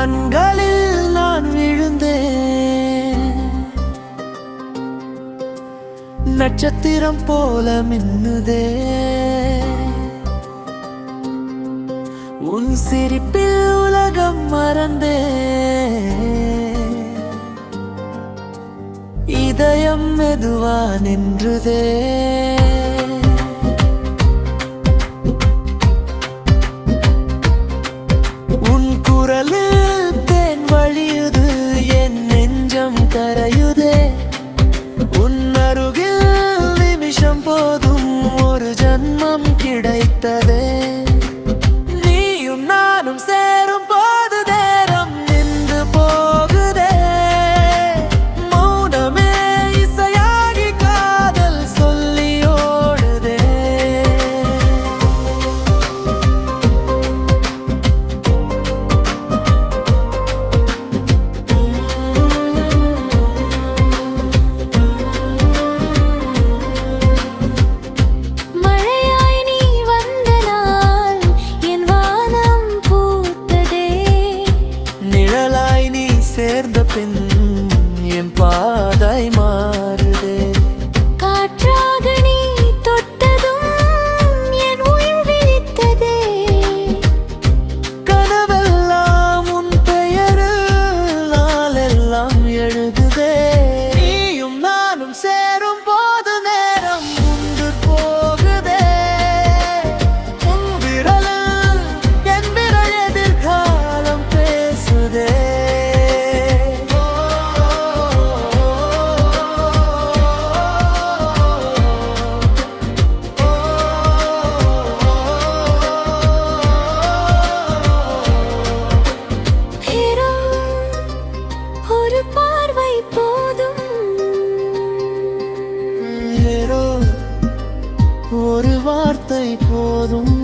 கண்களில் நான் விழுந்தேன், நட்சத்திரம் போல மின்னுதே உன் சிரிப்பில் உலகம் மறந்தே, இதயம் மெதுவா நின்றுதே. உன் குரலில் தேன் வழியுது, என் நெஞ்சம் கரையுதே. உன் அருகில் நிமிஷம் போதும், ஒரு ஜன்மம் கிடைத்ததே. நீயும் நானும் சேரும் போது நேரம் நின்று போகுதே. மௌனமே இசையாகி காதல் சொல்லி ஓடுதே. மழையாய் நீ வந்த நாள் என் வானம் பூத்ததே. நிழலாய் நீ சேர்ந்த பின் என் பாதை மாறுதே. காற்றாக நீ தொட்டதும் என் உயிர் விழித்ததே. கனவெல்லாம் உன் பெயரில் நாளெல்லாம் எழுதுதே. நீயும் நானும் சேரும் போது நேரம் முந்து போகுதே. உன் விரலில் என் விரல் எதிர்காலம் பேசுதே. ஹீரோ, ஒரு பார்வை போதும். ஏதோ ஒரு வார்த்தை போதும்.